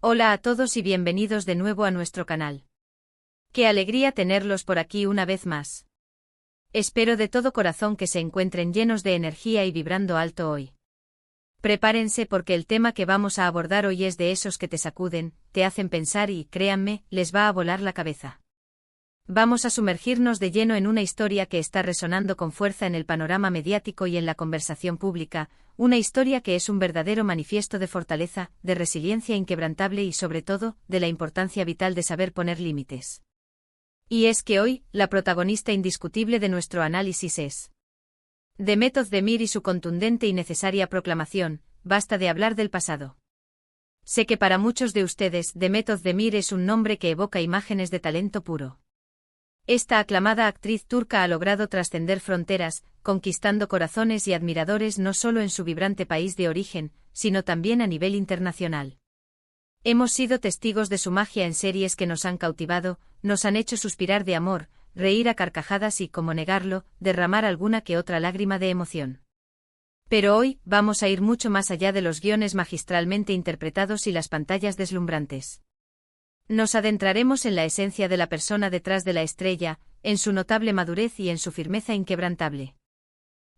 Hola a todos y bienvenidos de nuevo a nuestro canal. Qué alegría tenerlos por aquí una vez más. Espero de todo corazón que se encuentren llenos de energía y vibrando alto hoy. Prepárense porque el tema que vamos a abordar hoy es de esos que te sacuden, te hacen pensar y, créanme, les va a volar la cabeza. Vamos a sumergirnos de lleno en una historia que está resonando con fuerza en el panorama mediático y en la conversación pública, una historia que es un verdadero manifiesto de fortaleza, de resiliencia inquebrantable y sobre todo, de la importancia vital de saber poner límites. Y es que hoy, la protagonista indiscutible de nuestro análisis es Demet Özdemir y su contundente y necesaria proclamación: basta de hablar del pasado. Sé que para muchos de ustedes Demet Özdemir es un nombre que evoca imágenes de talento puro. Esta aclamada actriz turca ha logrado trascender fronteras, conquistando corazones y admiradores no solo en su vibrante país de origen, sino también a nivel internacional. Hemos sido testigos de su magia en series que nos han cautivado, nos han hecho suspirar de amor, reír a carcajadas y, cómo negarlo, derramar alguna que otra lágrima de emoción. Pero hoy, vamos a ir mucho más allá de los guiones magistralmente interpretados y las pantallas deslumbrantes. Nos adentraremos en la esencia de la persona detrás de la estrella, en su notable madurez y en su firmeza inquebrantable.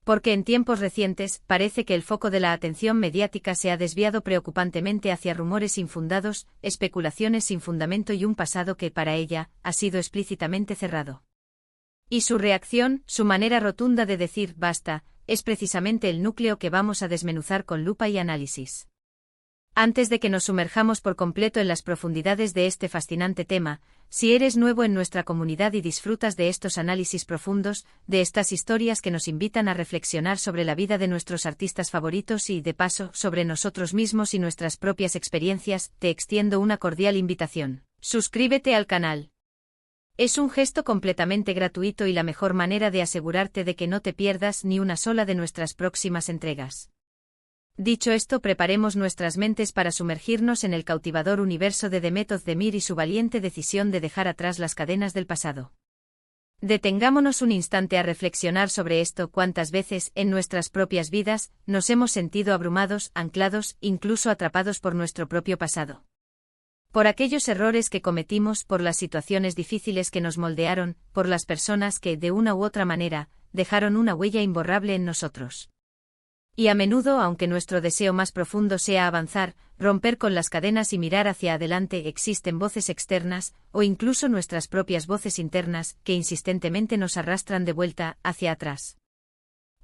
Porque en tiempos recientes, parece que el foco de la atención mediática se ha desviado preocupantemente hacia rumores infundados, especulaciones sin fundamento y un pasado que, para ella, ha sido explícitamente cerrado. Y su reacción, su manera rotunda de decir basta, es precisamente el núcleo que vamos a desmenuzar con lupa y análisis. Antes de que nos sumerjamos por completo en las profundidades de este fascinante tema, si eres nuevo en nuestra comunidad y disfrutas de estos análisis profundos, de estas historias que nos invitan a reflexionar sobre la vida de nuestros artistas favoritos y, de paso, sobre nosotros mismos y nuestras propias experiencias, te extiendo una cordial invitación. Suscríbete al canal. Es un gesto completamente gratuito y la mejor manera de asegurarte de que no te pierdas ni una sola de nuestras próximas entregas. Dicho esto, preparemos nuestras mentes para sumergirnos en el cautivador universo de Demet Özdemir y su valiente decisión de dejar atrás las cadenas del pasado. Detengámonos un instante a reflexionar sobre esto: cuántas veces, en nuestras propias vidas, nos hemos sentido abrumados, anclados, incluso atrapados por nuestro propio pasado. Por aquellos errores que cometimos, por las situaciones difíciles que nos moldearon, por las personas que, de una u otra manera, dejaron una huella imborrable en nosotros. Y a menudo, aunque nuestro deseo más profundo sea avanzar, romper con las cadenas y mirar hacia adelante, existen voces externas, o incluso nuestras propias voces internas, que insistentemente nos arrastran de vuelta, hacia atrás.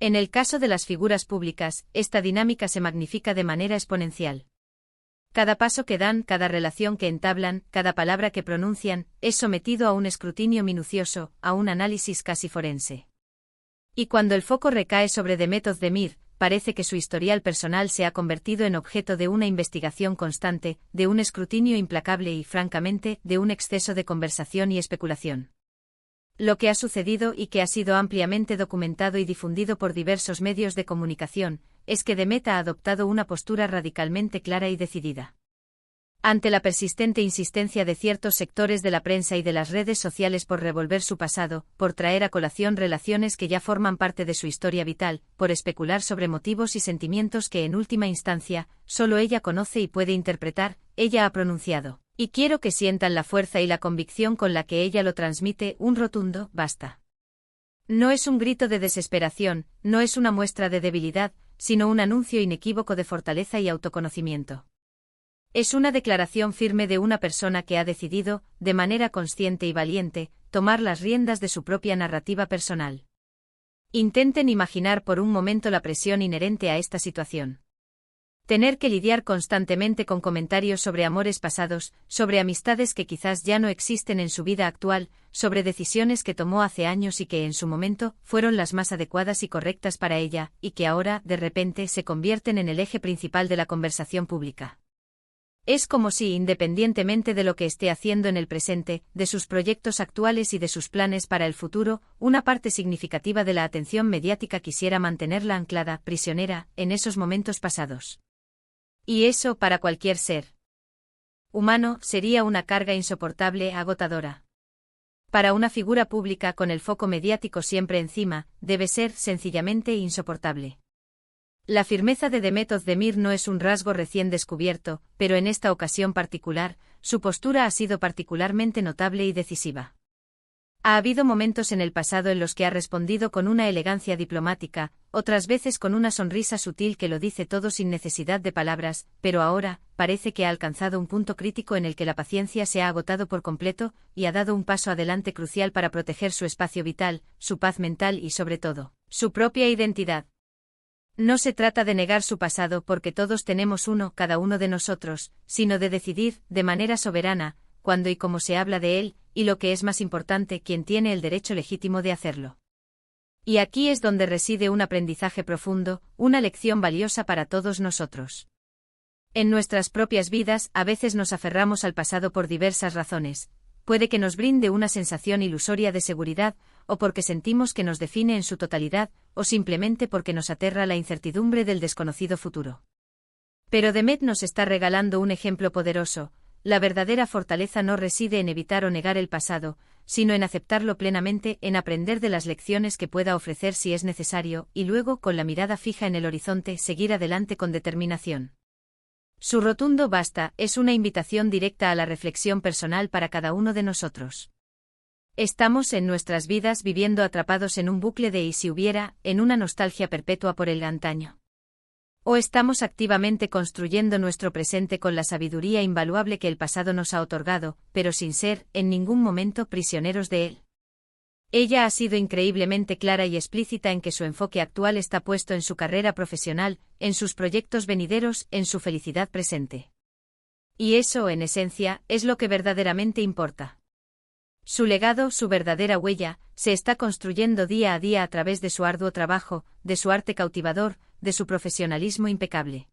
En el caso de las figuras públicas, esta dinámica se magnifica de manera exponencial. Cada paso que dan, cada relación que entablan, cada palabra que pronuncian, es sometido a un escrutinio minucioso, a un análisis casi forense. Y cuando el foco recae sobre Demet Özdemir, parece que su historial personal se ha convertido en objeto de una investigación constante, de un escrutinio implacable y, francamente, de un exceso de conversación y especulación. Lo que ha sucedido y que ha sido ampliamente documentado y difundido por diversos medios de comunicación, es que Demet ha adoptado una postura radicalmente clara y decidida. Ante la persistente insistencia de ciertos sectores de la prensa y de las redes sociales por revolver su pasado, por traer a colación relaciones que ya forman parte de su historia vital, por especular sobre motivos y sentimientos que en última instancia, solo ella conoce y puede interpretar, ella ha pronunciado, y quiero que sientan la fuerza y la convicción con la que ella lo transmite, un rotundo basta. No es un grito de desesperación, no es una muestra de debilidad, sino un anuncio inequívoco de fortaleza y autoconocimiento. Es una declaración firme de una persona que ha decidido, de manera consciente y valiente, tomar las riendas de su propia narrativa personal. Intenten imaginar por un momento la presión inherente a esta situación. Tener que lidiar constantemente con comentarios sobre amores pasados, sobre amistades que quizás ya no existen en su vida actual, sobre decisiones que tomó hace años y que en su momento fueron las más adecuadas y correctas para ella, y que ahora, de repente, se convierten en el eje principal de la conversación pública. Es como si, independientemente de lo que esté haciendo en el presente, de sus proyectos actuales y de sus planes para el futuro, una parte significativa de la atención mediática quisiera mantenerla anclada, prisionera, en esos momentos pasados. Y eso, para cualquier ser humano, sería una carga insoportable, agotadora. Para una figura pública con el foco mediático siempre encima, debe ser, sencillamente, insoportable. La firmeza de Demet Özdemir no es un rasgo recién descubierto, pero en esta ocasión particular, su postura ha sido particularmente notable y decisiva. Ha habido momentos en el pasado en los que ha respondido con una elegancia diplomática, otras veces con una sonrisa sutil que lo dice todo sin necesidad de palabras, pero ahora, parece que ha alcanzado un punto crítico en el que la paciencia se ha agotado por completo, y ha dado un paso adelante crucial para proteger su espacio vital, su paz mental y sobre todo, su propia identidad. No se trata de negar su pasado porque todos tenemos uno, cada uno de nosotros, sino de decidir, de manera soberana, cuándo y cómo se habla de él, y lo que es más importante, quién tiene el derecho legítimo de hacerlo. Y aquí es donde reside un aprendizaje profundo, una lección valiosa para todos nosotros. En nuestras propias vidas, a veces nos aferramos al pasado por diversas razones. Puede que nos brinde una sensación ilusoria de seguridad, o porque sentimos que nos define en su totalidad, o simplemente porque nos aterra la incertidumbre del desconocido futuro. Pero Demet nos está regalando un ejemplo poderoso. La verdadera fortaleza no reside en evitar o negar el pasado, sino en aceptarlo plenamente, en aprender de las lecciones que pueda ofrecer si es necesario, y luego, con la mirada fija en el horizonte, seguir adelante con determinación. Su rotundo basta es una invitación directa a la reflexión personal para cada uno de nosotros. Estamos en nuestras vidas viviendo atrapados en un bucle de y si hubiera, en una nostalgia perpetua por el antaño. ¿O estamos activamente construyendo nuestro presente con la sabiduría invaluable que el pasado nos ha otorgado, pero sin ser, en ningún momento, prisioneros de él? Ella ha sido increíblemente clara y explícita en que su enfoque actual está puesto en su carrera profesional, en sus proyectos venideros, en su felicidad presente. Y eso, en esencia, es lo que verdaderamente importa. Su legado, su verdadera huella, se está construyendo día a día a través de su arduo trabajo, de su arte cautivador, de su profesionalismo impecable.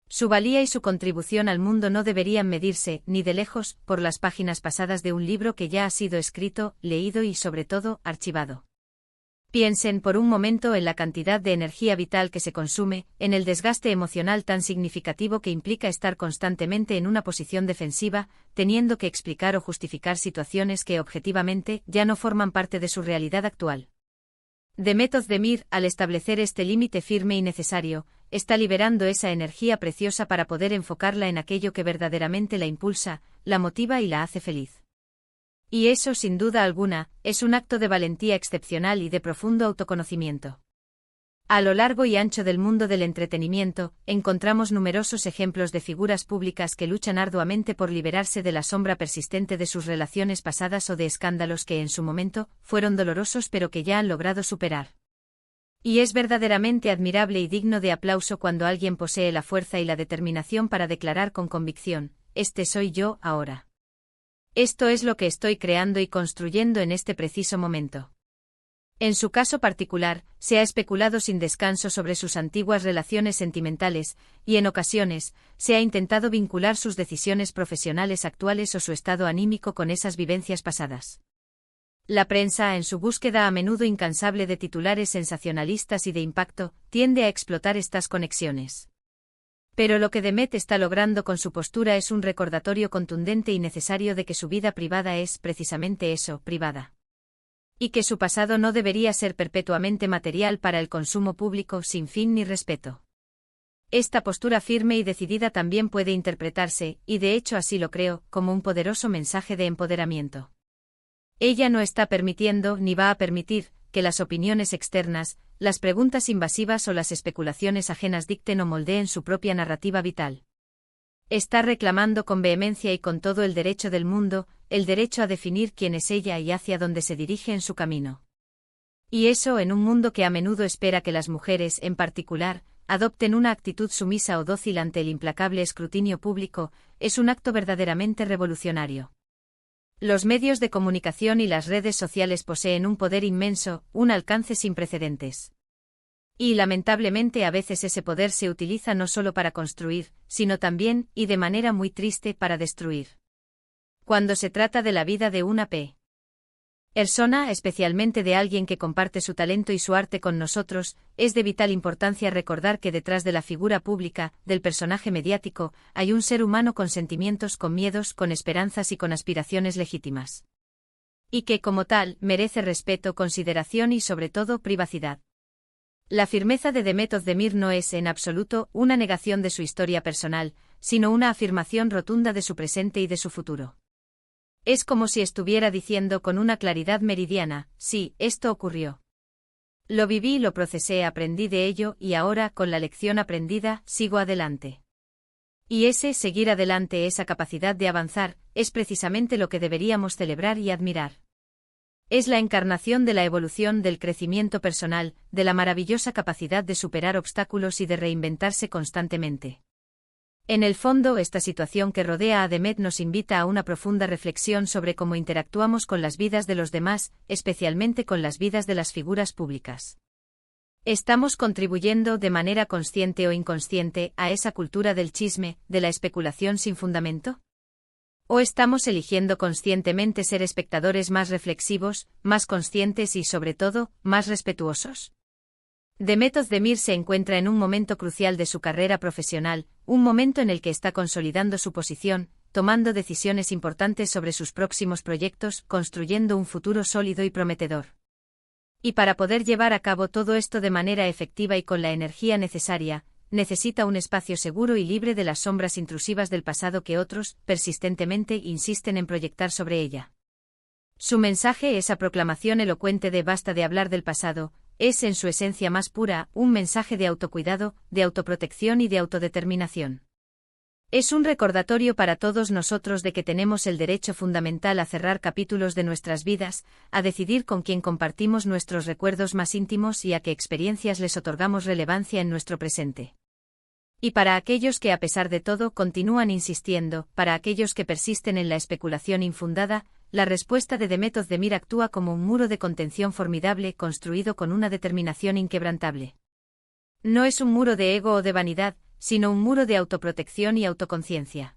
Su valía y su contribución al mundo no deberían medirse, ni de lejos, por las páginas pasadas de un libro que ya ha sido escrito, leído y, sobre todo, archivado. Piensen por un momento en la cantidad de energía vital que se consume, en el desgaste emocional tan significativo que implica estar constantemente en una posición defensiva, teniendo que explicar o justificar situaciones que objetivamente ya no forman parte de su realidad actual. Demet Özdemir, al establecer este límite firme y necesario, está liberando esa energía preciosa para poder enfocarla en aquello que verdaderamente la impulsa, la motiva y la hace feliz. Y eso, sin duda alguna, es un acto de valentía excepcional y de profundo autoconocimiento. A lo largo y ancho del mundo del entretenimiento, encontramos numerosos ejemplos de figuras públicas que luchan arduamente por liberarse de la sombra persistente de sus relaciones pasadas o de escándalos que en su momento fueron dolorosos pero que ya han logrado superar. Y es verdaderamente admirable y digno de aplauso cuando alguien posee la fuerza y la determinación para declarar con convicción: este soy yo ahora. Esto es lo que estoy creando y construyendo en este preciso momento. En su caso particular, se ha especulado sin descanso sobre sus antiguas relaciones sentimentales, y en ocasiones, se ha intentado vincular sus decisiones profesionales actuales o su estado anímico con esas vivencias pasadas. La prensa, en su búsqueda a menudo incansable de titulares sensacionalistas y de impacto, tiende a explotar estas conexiones. Pero lo que Demet está logrando con su postura es un recordatorio contundente y necesario de que su vida privada es, precisamente eso, privada. Y que su pasado no debería ser perpetuamente material para el consumo público sin fin ni respeto. Esta postura firme y decidida también puede interpretarse, y de hecho así lo creo, como un poderoso mensaje de empoderamiento. Ella no está permitiendo, ni va a permitir, que las opiniones externas, las preguntas invasivas o las especulaciones ajenas dicten o moldeen su propia narrativa vital. Está reclamando con vehemencia y con todo el derecho del mundo, el derecho a definir quién es ella y hacia dónde se dirige en su camino. Y eso en un mundo que a menudo espera que las mujeres, en particular, adopten una actitud sumisa o dócil ante el implacable escrutinio público, es un acto verdaderamente revolucionario. Los medios de comunicación y las redes sociales poseen un poder inmenso, un alcance sin precedentes. Y lamentablemente a veces ese poder se utiliza no solo para construir, sino también, y de manera muy triste, para destruir. Cuando se trata de la vida de una persona, especialmente de alguien que comparte su talento y su arte con nosotros, es de vital importancia recordar que detrás de la figura pública, del personaje mediático, hay un ser humano con sentimientos, con miedos, con esperanzas y con aspiraciones legítimas. Y que, como tal, merece respeto, consideración y sobre todo privacidad. La firmeza de Demet Özdemir no es, en absoluto, una negación de su historia personal, sino una afirmación rotunda de su presente y de su futuro. Es como si estuviera diciendo con una claridad meridiana, sí, esto ocurrió. Lo viví, lo procesé, aprendí de ello y ahora, con la lección aprendida, sigo adelante. Y ese seguir adelante, esa capacidad de avanzar, es precisamente lo que deberíamos celebrar y admirar. Es la encarnación de la evolución, del crecimiento personal, de la maravillosa capacidad de superar obstáculos y de reinventarse constantemente. En el fondo, esta situación que rodea a Demet nos invita a una profunda reflexión sobre cómo interactuamos con las vidas de los demás, especialmente con las vidas de las figuras públicas. ¿Estamos contribuyendo de manera consciente o inconsciente a esa cultura del chisme, de la especulación sin fundamento? ¿O estamos eligiendo conscientemente ser espectadores más reflexivos, más conscientes y, sobre todo, más respetuosos? Demet Özdemir se encuentra en un momento crucial de su carrera profesional, un momento en el que está consolidando su posición, tomando decisiones importantes sobre sus próximos proyectos, construyendo un futuro sólido y prometedor. Y para poder llevar a cabo todo esto de manera efectiva y con la energía necesaria, necesita un espacio seguro y libre de las sombras intrusivas del pasado que otros, persistentemente, insisten en proyectar sobre ella. Su mensaje, esa proclamación elocuente de basta de hablar del pasado, es en su esencia más pura, un mensaje de autocuidado, de autoprotección y de autodeterminación. Es un recordatorio para todos nosotros de que tenemos el derecho fundamental a cerrar capítulos de nuestras vidas, a decidir con quién compartimos nuestros recuerdos más íntimos y a qué experiencias les otorgamos relevancia en nuestro presente. Y para aquellos que a pesar de todo continúan insistiendo, para aquellos que persisten en la especulación infundada, la respuesta de Demet Özdemir actúa como un muro de contención formidable construido con una determinación inquebrantable. No es un muro de ego o de vanidad, sino un muro de autoprotección y autoconciencia.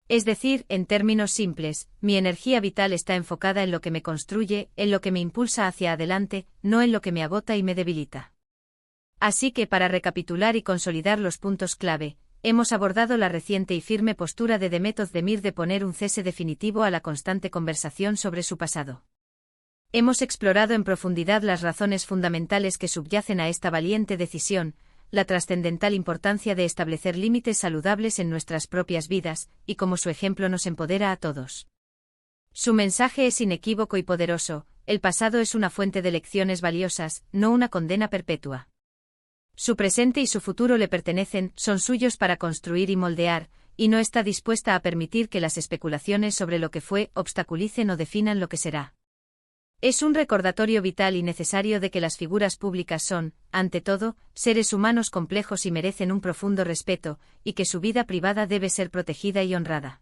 Es decir, en términos simples, mi energía vital está enfocada en lo que me construye, en lo que me impulsa hacia adelante, no en lo que me agota y me debilita. Así que para recapitular y consolidar los puntos clave, hemos abordado la reciente y firme postura de Demet Özdemir de poner un cese definitivo a la constante conversación sobre su pasado. Hemos explorado en profundidad las razones fundamentales que subyacen a esta valiente decisión, la trascendental importancia de establecer límites saludables en nuestras propias vidas, y cómo su ejemplo nos empodera a todos. Su mensaje es inequívoco y poderoso: el pasado es una fuente de lecciones valiosas, no una condena perpetua. Su presente y su futuro le pertenecen, son suyos para construir y moldear, y no está dispuesta a permitir que las especulaciones sobre lo que fue obstaculicen o definan lo que será. Es un recordatorio vital y necesario de que las figuras públicas son, ante todo, seres humanos complejos y merecen un profundo respeto, y que su vida privada debe ser protegida y honrada.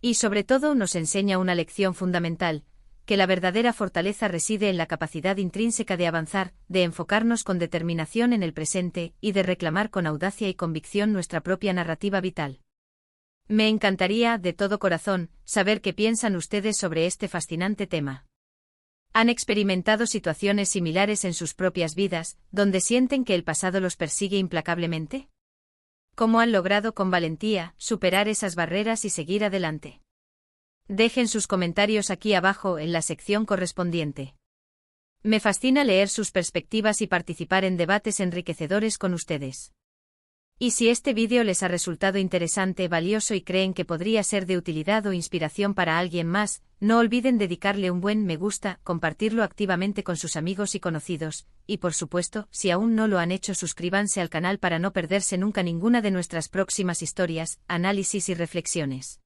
Y sobre todo nos enseña una lección fundamental: que la verdadera fortaleza reside en la capacidad intrínseca de avanzar, de enfocarnos con determinación en el presente, y de reclamar con audacia y convicción nuestra propia narrativa vital. Me encantaría, de todo corazón, saber qué piensan ustedes sobre este fascinante tema. ¿Han experimentado situaciones similares en sus propias vidas, donde sienten que el pasado los persigue implacablemente? ¿Cómo han logrado con valentía superar esas barreras y seguir adelante? Dejen sus comentarios aquí abajo en la sección correspondiente. Me fascina leer sus perspectivas y participar en debates enriquecedores con ustedes. Y si este vídeo les ha resultado interesante, valioso y creen que podría ser de utilidad o inspiración para alguien más, no olviden dedicarle un buen me gusta, compartirlo activamente con sus amigos y conocidos, y por supuesto, si aún no lo han hecho, suscríbanse al canal para no perderse nunca ninguna de nuestras próximas historias, análisis y reflexiones.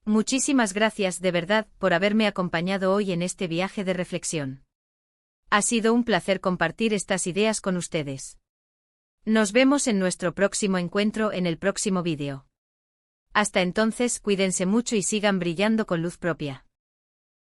Muchísimas gracias de verdad por haberme acompañado hoy en este viaje de reflexión. Ha sido un placer compartir estas ideas con ustedes. Nos vemos en nuestro próximo encuentro en el próximo vídeo. Hasta entonces, cuídense mucho y sigan brillando con luz propia.